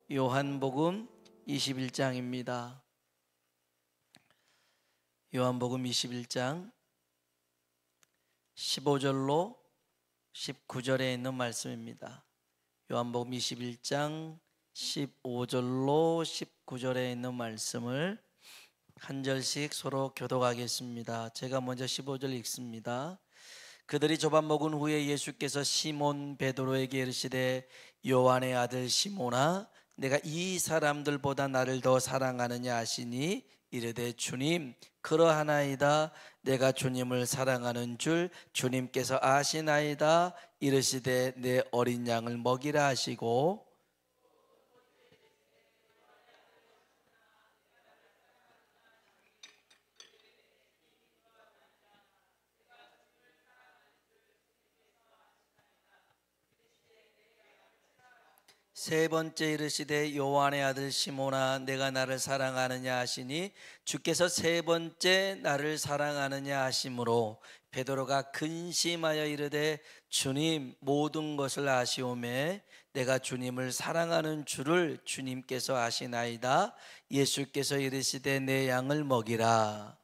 요한복음 21장입니다. 요한복음 21장 15절로 19절에 있는 말씀입니다. 요한복음 21장 15절로 19절에 있는 말씀을 한 절씩 서로 교독하겠습니다. 제가 먼저 15절 읽습니다. 그들이 조밥 먹은 후에 예수께서 시몬 베드로에게 이르시되 요한의 아들 시몬아 내가 이 사람들보다 나를 더 사랑하느냐 하시니 이르되 주님 그러하나이다. 내가 주님을 사랑하는 줄 주님께서 아시나이다. 이르시되 내 어린 양을 먹이라 하시고 세 번째 이르시되 요한의 아들 시몬아 내가 나를 사랑하느냐 하시니 주께서 세 번째 나를 사랑하느냐 하심으로 베드로가 근심하여 이르되 주님 모든 것을 아시오매 내가 주님을 사랑하는 줄을 주님께서 아시나이다. 예수께서 이르시되 내 양을 먹이라.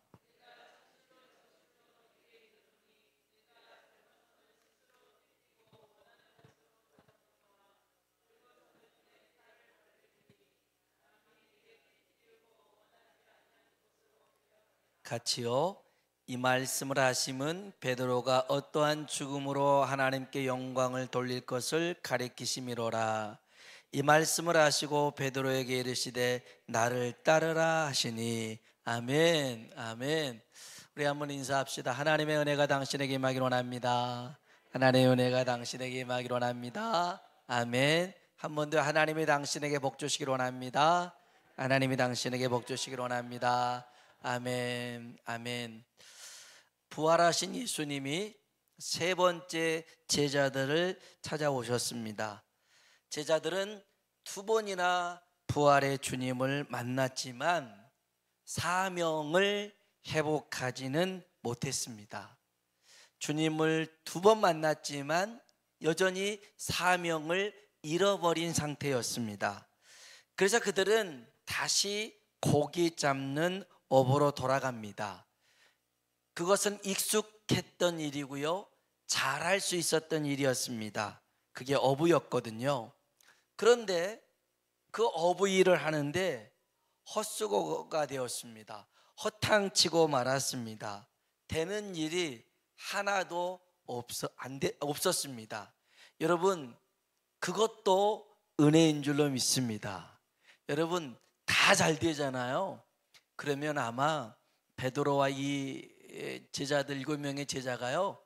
같이요. 이 말씀을 하심은 베드로가 어떠한 죽음으로 하나님께 영광을 돌릴 것을 가리키심이로라. 이 말씀을 하시고 베드로에게 이르시되 나를 따르라 하시니 아멘. 아멘. 우리 한번 인사합시다. 하나님의 은혜가 당신에게 임하기를 원합니다. 하나님의 은혜가 당신에게 임하기를 원합니다. 아멘. 한 번 더 하나님이 당신에게 복 주시기를 원합니다. 하나님이 당신에게 복 주시기를 원합니다. 아멘. 아멘. 부활하신 예수님이 세 번째 제자들을 찾아오셨습니다. 제자들은 두 번이나 부활의 주님을 만났지만 사명을 회복하지는 못했습니다. 주님을 두 번 만났지만 여전히 사명을 잃어버린 상태였습니다. 그래서 그들은 다시 고기 잡는 업으로 돌아갑니다. 그것은 익숙했던 일이고요, 잘할 수 있었던 일이었습니다. 그게 어부였거든요. 그런데 그 어부 일을 하는데 헛수고가 되었습니다. 허탕치고 말았습니다. 되는 일이 하나도 없었습니다. 여러분, 그것도 은혜인 줄로 믿습니다. 여러분, 다 잘 되잖아요. 그러면 아마 베드로와 이 제자들 7명의 제자가요,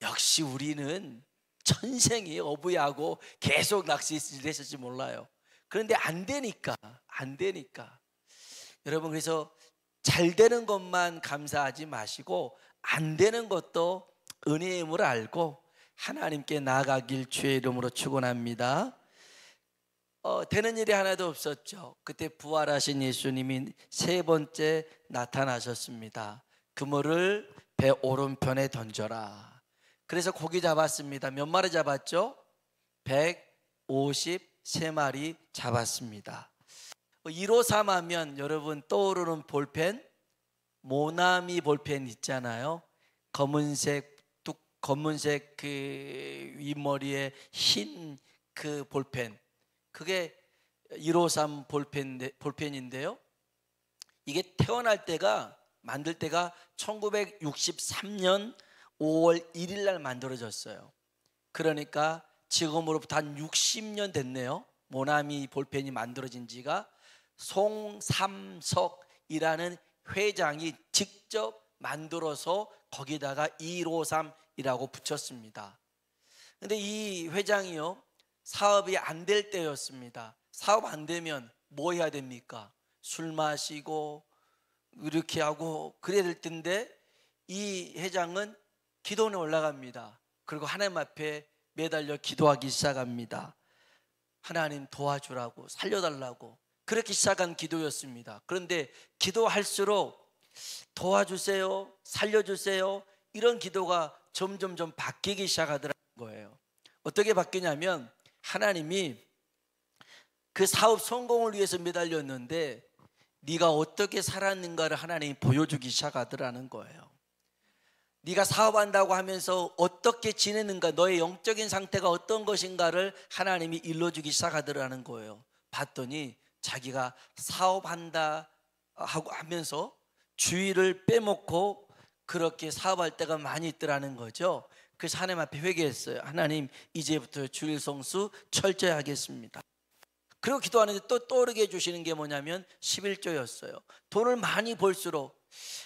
역시 우리는 전생이 어부야고 계속 낚시를 했을지 몰라요. 그런데 안 되니까. 여러분, 그래서 잘 되는 것만 감사하지 마시고 안 되는 것도 은혜임을 알고 하나님께 나아가길 주의 이름으로 축원합니다. 되는 일이 하나도 없었죠. 그때 부활하신 예수님이 세 번째 나타나셨습니다. 그물을 배 오른편에 던져라. 그래서 고기 잡았습니다. 몇 마리 잡았죠? 153마리 잡았습니다. 153 하면 여러분 떠오르는 볼펜, 모나미 볼펜 있잖아요. 검은색 그 윗머리에 흰 그 볼펜, 그게 153 볼펜인데요. 이게 태어날 때가, 만들 때가 1963년 5월 1일 날 만들어졌어요. 그러니까 지금으로부터 한 60년 됐네요. 모나미 볼펜이 만들어진 지가. 송삼석이라는 회장이 직접 만들어서 거기다가 153이라고 붙였습니다. 근데 이 회장이요, 사업이 안 될 때였습니다. 사업 안 되면 뭐 해야 됩니까? 술 마시고 이렇게 하고 그래야 될 텐데, 이 회장은 기도원에 올라갑니다. 그리고 하나님 앞에 매달려 기도하기 시작합니다. 하나님 도와주라고, 살려달라고. 그렇게 시작한 기도였습니다. 그런데 기도할수록 도와주세요, 살려주세요, 이런 기도가 점점 바뀌기 시작하더라는 거예요. 어떻게 바뀌냐면 하나님이 그 사업 성공을 위해서 매달렸는데 네가 어떻게 살았는가를 하나님이 보여주기 시작하더라는 거예요. 네가 사업한다고 하면서 어떻게 지내는가, 너의 영적인 상태가 어떤 것인가를 하나님이 일러주기 시작하더라는 거예요. 봤더니 자기가 사업한다 하고 하면서 주의를 빼먹고 그렇게 사업할 때가 많이 있더라는 거죠. 그래서 하나님 앞에 회개했어요. 하나님, 이제부터 주일 성수 철저히 하겠습니다. 그리고 기도하는데 또 떠오르게 해주시는 게 뭐냐면 11조였어요. 돈을 많이 벌수록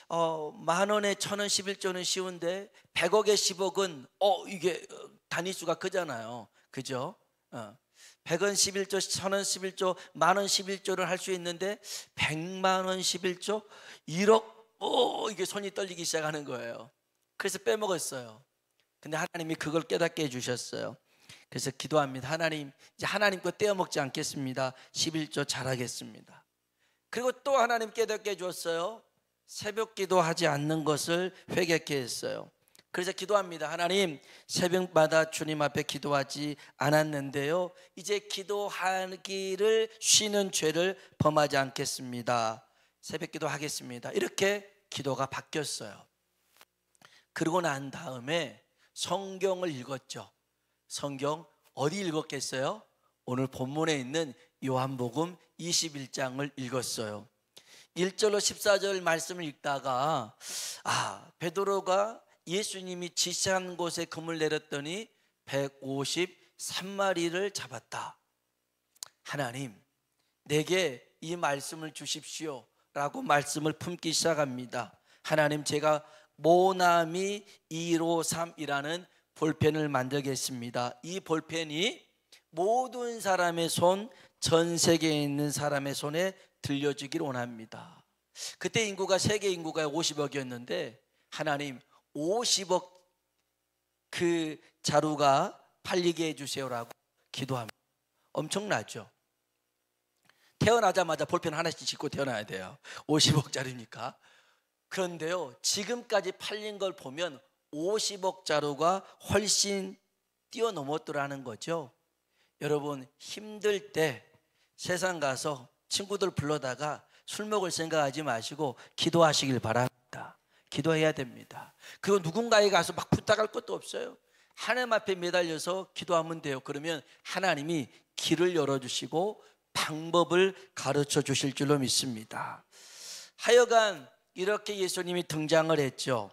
10,000원에 1,000원 11조는 쉬운데 100억에 10억은 이게 단위수가 크잖아요. 그죠? 100원 11조, 1,000원 11조, 10,000원 11조를 할 수 있는데 100만 원 11조, 1억, 이게 손이 떨리기 시작하는 거예요. 그래서 빼먹었어요. 근데 하나님이 그걸 깨닫게 해주셨어요. 그래서 기도합니다. 하나님, 이제 하나님 거 떼어먹지 않겠습니다. 11조 잘하겠습니다. 그리고 또 하나님 깨닫게 해줬어요. 새벽 기도하지 않는 것을 회개케 했어요. 그래서 기도합니다. 하나님, 새벽마다 주님 앞에 기도하지 않았는데요, 이제 기도하기를 쉬는 죄를 범하지 않겠습니다. 새벽 기도하겠습니다. 이렇게 기도가 바뀌었어요. 그러고 난 다음에 성경을 읽었죠. 성경 어디 읽었겠어요? 오늘 본문에 있는 요한복음 21장을 읽었어요. 1절로 14절 말씀을 읽다가 베드로가 예수님이 지시한 곳에 금을 내렸더니 153마리를 잡았다. 하나님, 내게 이 말씀을 주십시오 라고 말씀을 품기 시작합니다. 하나님, 제가 모나미 253이라는 볼펜을 만들겠습니다. 이 볼펜이 모든 사람의 손, 전 세계에 있는 사람의 손에 들려주기를 원합니다. 그때 인구가 세계 인구가 50억이었는데 하나님, 50억 그 자루가 팔리게 해주세요라고 기도합니다. 엄청나죠? 태어나자마자 볼펜 하나씩 짚고 태어나야 돼요. 50억짜리니까. 그런데요, 지금까지 팔린 걸 보면 50억 자루가 훨씬 뛰어넘었더라는 거죠. 여러분, 힘들 때 세상 가서 친구들 불러다가 술 먹을 생각하지 마시고 기도하시길 바랍니다. 기도해야 됩니다. 그리고 누군가에 가서 막 부탁할 것도 없어요. 하나님 앞에 매달려서 기도하면 돼요. 그러면 하나님이 길을 열어주시고 방법을 가르쳐 주실 줄로 믿습니다. 하여간 이렇게 예수님이 등장을 했죠.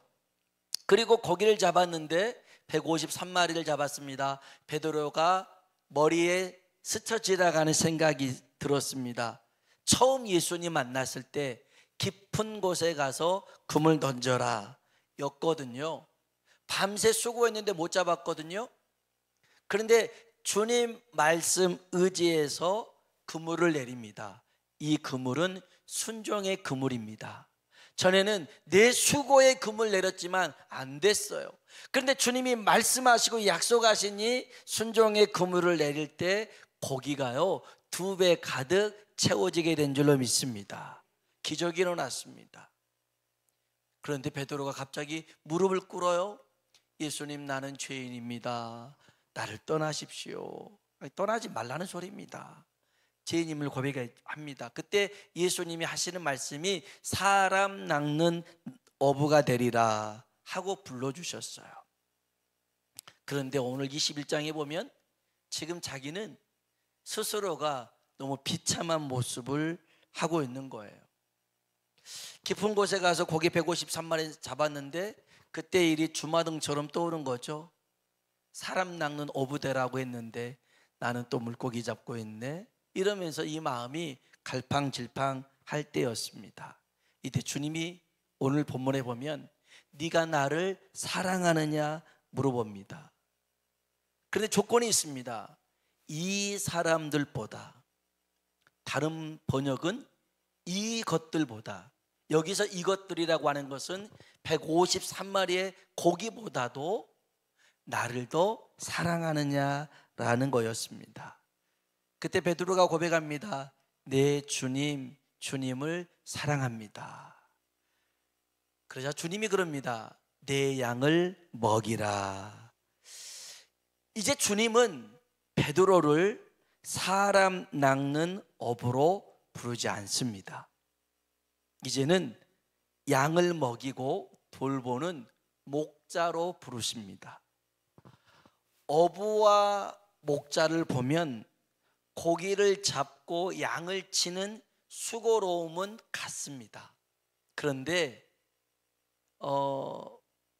그리고 고기를 잡았는데 153마리를 잡았습니다. 베드로가 머리에 스쳐 지나가는 생각이 들었습니다. 처음 예수님 만났을 때 깊은 곳에 가서 금을 던져라 였거든요. 밤새 수고했는데 못 잡았거든요. 그런데 주님 말씀 의지해서 그물을 내립니다. 이 그물은 순종의 그물입니다. 전에는 내 수고의 금을 내렸지만 안 됐어요. 그런데 주님이 말씀하시고 약속하시니 순종의 그물을 내릴 때 고기가요 2배 가득 채워지게 된 줄로 믿습니다. 기적이 일어났습니다. 그런데 베드로가 갑자기 무릎을 꿇어요. 예수님, 나는 죄인입니다. 나를 떠나십시오. 떠나지 말라는 소리입니다. 죄인임을 고백합니다. 그때 예수님이 하시는 말씀이 사람 낚는 어부가 되리라 하고 불러주셨어요. 그런데 오늘 21장에 보면 지금 자기는 스스로가 너무 비참한 모습을 하고 있는 거예요. 깊은 곳에 가서 고기 153마리 잡았는데 그때 일이 주마등처럼 떠오른 거죠. 사람 낚는 어부대라고 했는데 나는 또 물고기 잡고 있네. 이러면서 이 마음이 갈팡질팡할 때였습니다. 이때 주님이 오늘 본문에 보면 네가 나를 사랑하느냐 물어봅니다. 그런데 조건이 있습니다. 이 사람들보다, 다른 번역은 이것들보다, 여기서 이것들이라고 하는 것은 153마리의 고기보다도 나를 더 사랑하느냐라는 거였습니다. 그때 베드로가 고백합니다. 내 주님을 사랑합니다. 그러자 주님이 그럽니다. 내 양을 먹이라. 이제 주님은 베드로를 사람 낚는 어부로 부르지 않습니다. 이제는 양을 먹이고 돌보는 목자로 부르십니다. 어부와 목자를 보면 고기를 잡고 양을 치는 수고로움은 같습니다. 그런데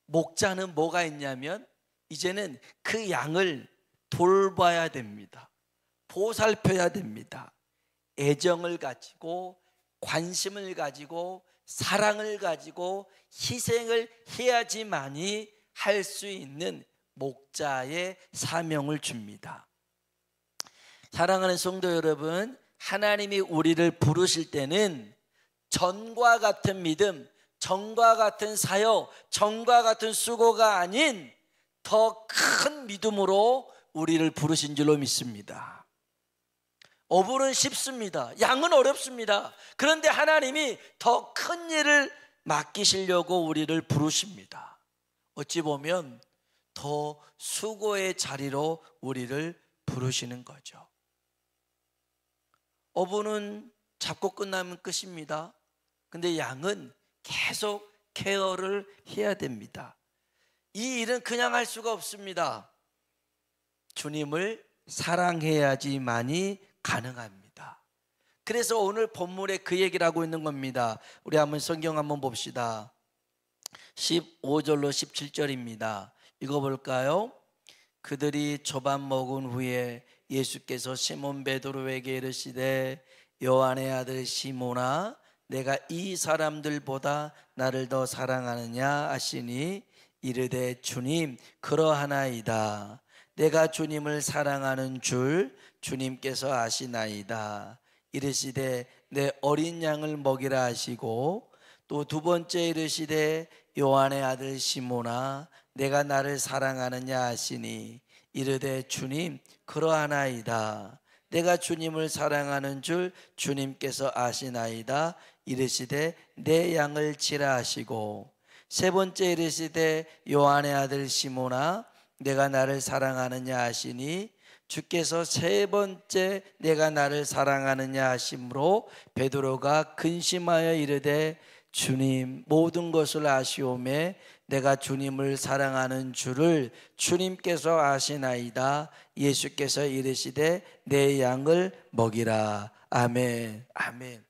목자는 뭐가 있냐면 이제는 그 양을 돌봐야 됩니다. 보살펴야 됩니다. 애정을 가지고 관심을 가지고 사랑을 가지고 희생을 해야지만이 할 수 있는 목자의 사명을 줍니다. 사랑하는 성도 여러분, 하나님이 우리를 부르실 때는 전과 같은 믿음, 전과 같은 사역, 전과 같은 수고가 아닌 더 큰 믿음으로 우리를 부르신 줄로 믿습니다. 어부는 쉽습니다. 양은 어렵습니다. 그런데 하나님이 더 큰 일을 맡기시려고 우리를 부르십니다. 어찌 보면 더 수고의 자리로 우리를 부르시는 거죠. 어부는 잡고 끝나면 끝입니다. 근데 양은 계속 케어를 해야 됩니다. 이 일은 그냥 할 수가 없습니다. 주님을 사랑해야지만이 가능합니다. 그래서 오늘 본문에 그 얘기를 하고 있는 겁니다. 우리 한번 성경 한번 봅시다. 15절로 17절입니다. 읽어볼까요? 그들이 조반 먹은 후에 예수께서 시몬 베드로에게 이르시되 요한의 아들 시몬아 내가 이 사람들보다 나를 더 사랑하느냐 하시니 이르되 주님 그러하나이다. 내가 주님을 사랑하는 줄 주님께서 아시나이다. 이르시되 내 어린 양을 먹이라 하시고 또 두 번째 이르시되 요한의 아들 시몬아 내가 나를 사랑하느냐 하시니 이르되 주님 그러하나이다. 내가 주님을 사랑하는 줄 주님께서 아시나이다. 이르시되 내 양을 치라 하시고 세 번째 이르시되 요한의 아들 시몬아 내가 나를 사랑하느냐 하시니 주께서 세 번째 내가 나를 사랑하느냐 하심으로 베드로가 근심하여 이르되 주님 모든 것을 아시오매 내가 주님을 사랑하는 줄을 주님께서 아시나이다. 예수께서 이르시되 내 양을 먹이라. 아멘. 아멘.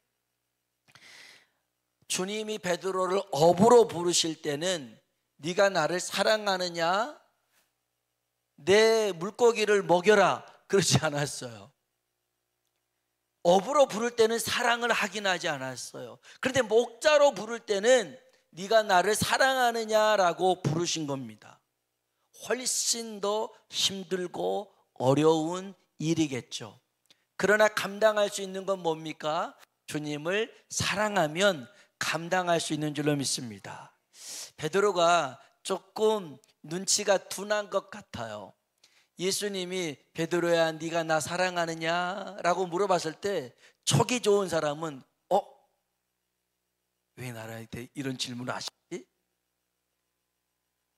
주님이 베드로를 어부로 부르실 때는 네가 나를 사랑하느냐 내 물고기를 먹여라 그러지 않았어요. 어부로 부를 때는 사랑을 확인하지 않았어요. 그런데 목자로 부를 때는 네가 나를 사랑하느냐라고 부르신 겁니다. 훨씬 더 힘들고 어려운 일이겠죠. 그러나 감당할 수 있는 건 뭡니까? 주님을 사랑하면 감당할 수 있는 줄로 믿습니다. 베드로가 조금 눈치가 둔한 것 같아요. 예수님이 베드로야 네가 나 사랑하느냐라고 물어봤을 때 촉이 좋은 사람은 왜 나한테 이런 질문을 하시지?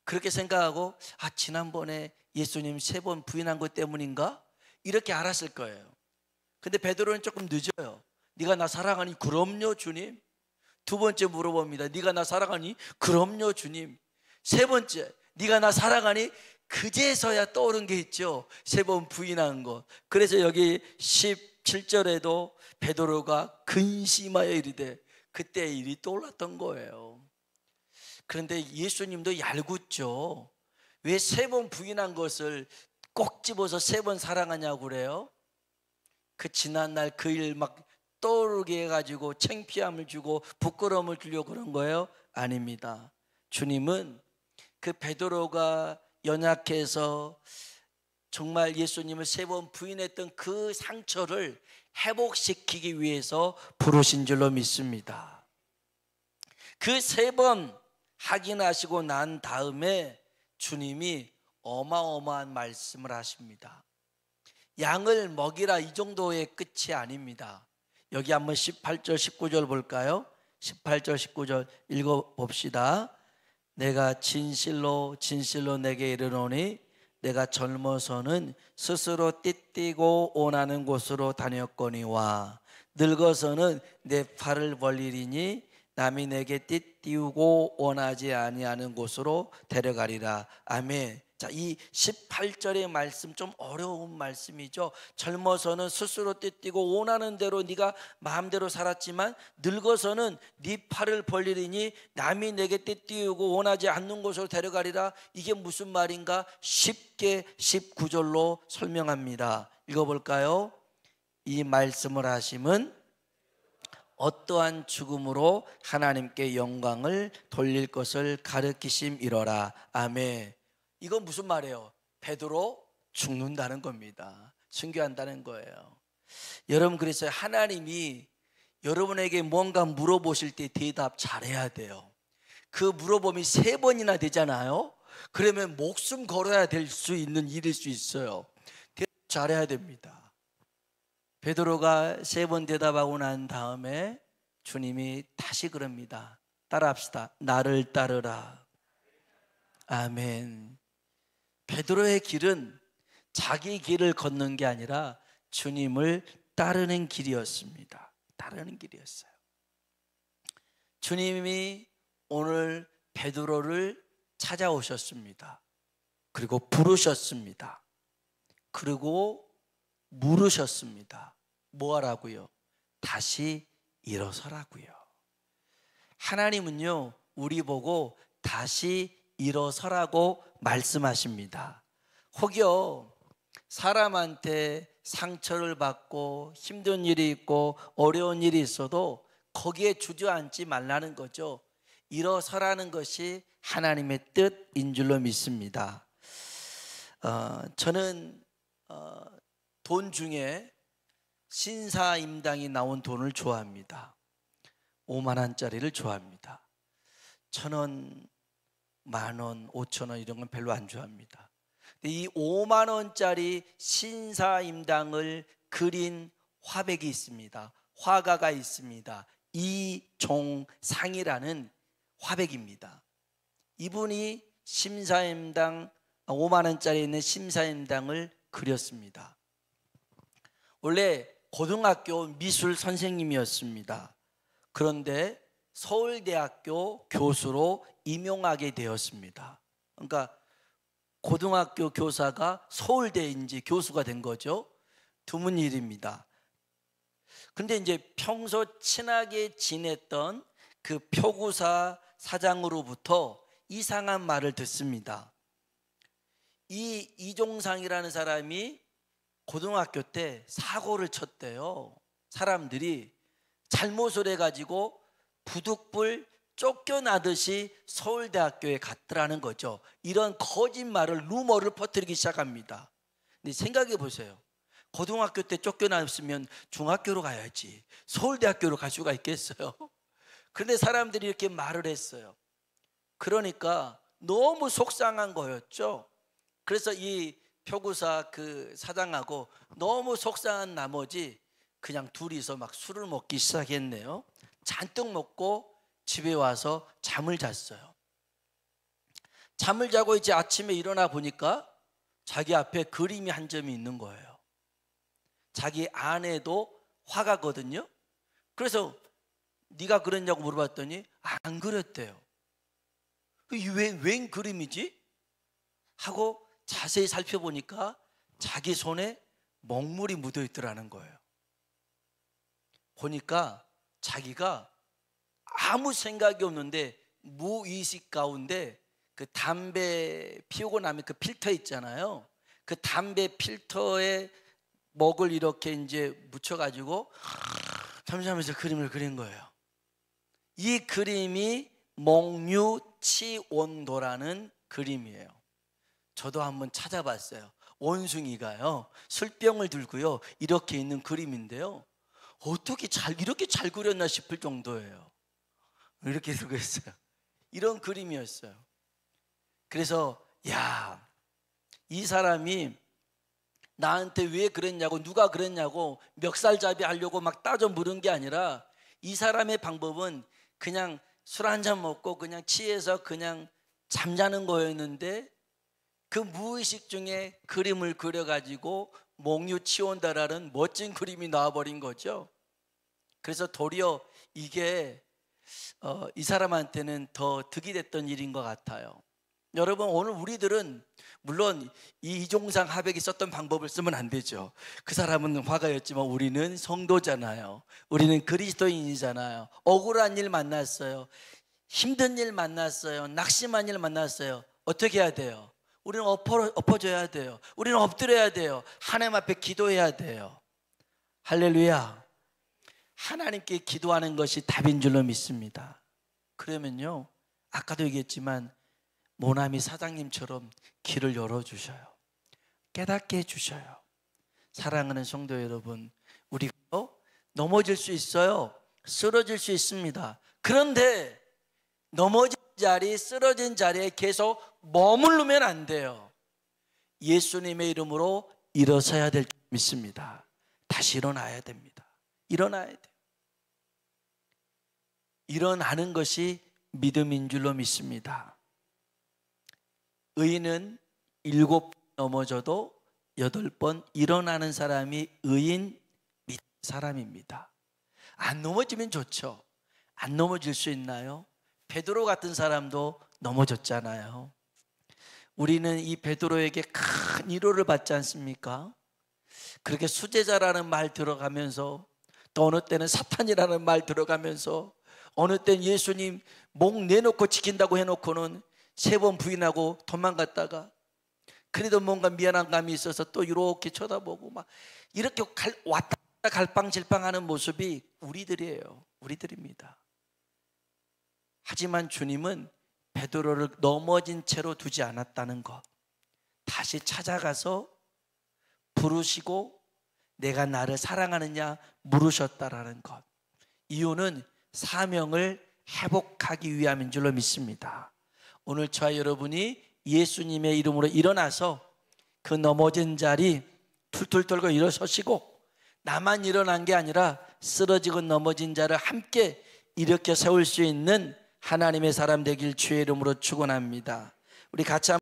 그렇게 생각하고 지난번에 예수님 3번 부인한 것 때문인가? 이렇게 알았을 거예요. 근데 베드로는 조금 늦어요. 네가 나 사랑하니? 그럼요 주님. 두 번째 물어봅니다. 네가 나 사랑하니? 그럼요 주님. 세 번째 네가 나 사랑하니? 그제서야 떠오른 게 있죠. 3번 부인한 거. 그래서 여기 17절에도 베드로가 근심하여 이르되 그때 일이 떠올랐던 거예요. 그런데 예수님도 얄궂죠. 왜 3번 부인한 것을 꼭 집어서 3번 사랑하냐고 그래요? 그 지난날 그 일 막 떠오르게 해가지고 창피함을 주고 부끄러움을 주려고 그런 거예요? 아닙니다. 주님은 그 베드로가 연약해서 정말 예수님을 3번 부인했던 그 상처를 회복시키기 위해서 부르신 줄로 믿습니다. 그 3번 확인하시고 난 다음에 주님이 어마어마한 말씀을 하십니다. 양을 먹이라 이 정도의 끝이 아닙니다. 여기 한번 18절 19절 볼까요? 18절 19절 읽어봅시다. 내가 진실로 진실로 내게 이르노니 내가 젊어서는 스스로 띠띠고 원하는 곳으로 다녔거니와 늙어서는 내 팔을 벌리리니 남이 내게 띠띠우고 원하지 아니하는 곳으로 데려가리라. 아멘. 자, 이 18절의 말씀 좀 어려운 말씀이죠. 젊어서는 스스로 띠띠고 원하는 대로 네가 마음대로 살았지만 늙어서는 네 팔을 벌리리니 남이 내게 띠띠우고 원하지 않는 곳으로 데려가리라. 이게 무슨 말인가? 쉽게 19절로 설명합니다. 읽어볼까요? 이 말씀을 하심은 어떠한 죽음으로 하나님께 영광을 돌릴 것을 가르치심이로라. 아멘. 이건 무슨 말이에요? 베드로 죽는다는 겁니다. 순교한다는 거예요. 여러분, 그래서 하나님이 여러분에게 뭔가 물어보실 때 대답 잘해야 돼요. 그 물어봄이 3번이나 되잖아요. 그러면 목숨 걸어야 될 수 있는 일일 수 있어요. 대답 잘해야 됩니다. 베드로가 3번 대답하고 난 다음에 주님이 다시 그럽니다. 따라합시다. 나를 따르라. 아멘. 베드로의 길은 자기 길을 걷는 게 아니라 주님을 따르는 길이었습니다. 따르는 길이었어요. 주님이 오늘 베드로를 찾아오셨습니다. 그리고 부르셨습니다. 그리고 물으셨습니다. 뭐 하라고요? 다시 일어서라고요. 하나님은요, 우리 보고 다시 일어서라고 말씀하십니다. 혹여 사람한테 상처를 받고 힘든 일이 있고 어려운 일이 있어도 거기에 주저앉지 말라는 거죠. 일어서라는 것이 하나님의 뜻인 줄로 믿습니다. 저는 돈 중에 신사임당이 나온 돈을 좋아합니다. 5만 원짜리를 좋아합니다. 1,000원, 10,000원, 5,000원 이런 건 별로 안 좋아합니다. 이 5만 원짜리 신사임당을 그린 화백이 있습니다. 화가가 있습니다. 이종상이라는 화백입니다. 이분이 신사임당 5만 원짜리 있는 신사임당을 그렸습니다. 원래 고등학교 미술 선생님이었습니다. 그런데 서울대학교 교수로 임용하게 되었습니다. 그러니까 고등학교 교사가 서울대 이제 교수가 된 거죠. 드문 일입니다. 근데 이제 평소 친하게 지냈던 그 표구사 사장으로부터 이상한 말을 듣습니다. 이 이종상이라는 사람이 고등학교 때 사고를 쳤대요. 사람들이 잘못을 해가지고 부득불 쫓겨나듯이 서울대학교에 갔더라는 거죠. 이런 거짓말을, 루머를 퍼뜨리기 시작합니다. 근데 생각해 보세요. 고등학교 때 쫓겨났으면 중학교로 가야지 서울대학교로 갈 수가 있겠어요? 그런데 사람들이 이렇게 말을 했어요. 그러니까 너무 속상한 거였죠. 그래서 이 표구사 그 사장하고 너무 속상한 나머지 그냥 둘이서 막 술을 먹기 시작했네요. 잔뜩 먹고 집에 와서 잠을 잤어요. 잠을 자고 이제 아침에 일어나 보니까 자기 앞에 그림이 한 점이 있는 거예요. 자기 아내도 화가거든요. 그래서 네가 그랬냐고 물어봤더니 안 그랬대요. 웬 그림이지? 하고 자세히 살펴보니까 자기 손에 먹물이 묻어 있더라는 거예요. 보니까 자기가 아무 생각이 없는데 무의식 가운데 그 담배 피우고 나면 그 필터 있잖아요. 그 담배 필터에 먹을 이렇게 이제 묻혀가지고 잠시하면서 그림을 그린 거예요. 이 그림이 목류치원도라는 그림이에요. 저도 한번 찾아봤어요. 원숭이가요 술병을 들고요 이렇게 있는 그림인데요, 어떻게 이렇게 잘 그렸나 싶을 정도예요. 이렇게 들고 있어요. 이런 그림이었어요. 그래서 이 사람이 나한테 왜 그랬냐고, 누가 그랬냐고 멱살잡이 하려고 막 따져 물은 게 아니라, 이 사람의 방법은 그냥 술 한잔 먹고 그냥 취해서 그냥 잠자는 거였는데 그 무의식 중에 그림을 그려가지고 몽유 치온다라는 멋진 그림이 나와버린 거죠. 그래서 도리어 이게 이 사람한테는 더 득이 됐던 일인 것 같아요. 여러분, 오늘 우리들은 물론 이 이종상 하백이 썼던 방법을 쓰면 안 되죠. 그 사람은 화가였지만 우리는 성도잖아요. 우리는 그리스도인이잖아요. 억울한 일 만났어요. 힘든 일 만났어요. 낙심한 일 만났어요. 어떻게 해야 돼요? 우리는 엎어져야 돼요. 우리는 엎드려야 돼요. 하나님 앞에 기도해야 돼요. 할렐루야. 하나님께 기도하는 것이 답인 줄로 믿습니다. 그러면요, 아까도 얘기했지만 모나미 사장님처럼 길을 열어주셔요. 깨닫게 해주셔요. 사랑하는 성도 여러분, 우리가 넘어질 수 있어요. 쓰러질 수 있습니다. 그런데 넘어진 자리, 쓰러진 자리에 계속 머무르면 안 돼요. 예수님의 이름으로 일어서야 될 줄 믿습니다. 다시 일어나야 됩니다. 일어나야 돼요. 일어나는 것이 믿음인 줄로 믿습니다. 의인은 7번 넘어져도 8번 일어나는 사람이 의인 믿는 사람입니다. 안 넘어지면 좋죠. 안 넘어질 수 있나요? 베드로 같은 사람도 넘어졌잖아요. 우리는 이 베드로에게 큰 위로를 받지 않습니까? 그렇게 수제자라는 말 들어가면서, 또 어느 때는 사탄이라는 말 들어가면서, 어느 때는 예수님 목 내놓고 지킨다고 해놓고는 3번 부인하고 도망갔다가, 그래도 뭔가 미안한 감이 있어서 또 이렇게 쳐다보고 막 이렇게 왔다 갔다 갈팡질팡하는 모습이 우리들이에요. 우리들입니다. 하지만 주님은 베드로를 넘어진 채로 두지 않았다는 것, 다시 찾아가서 부르시고 내가 나를 사랑하느냐 물으셨다라는 것, 이유는 사명을 회복하기 위함인 줄로 믿습니다. 오늘 저와 여러분이 예수님의 이름으로 일어나서 그 넘어진 자리 툴툴 떨고 일어서시고, 나만 일어난 게 아니라 쓰러지고 넘어진 자를 함께 일으켜 세울 수 있는 하나님의 사람 되길 주의 이름으로 축원합니다. 우리 같이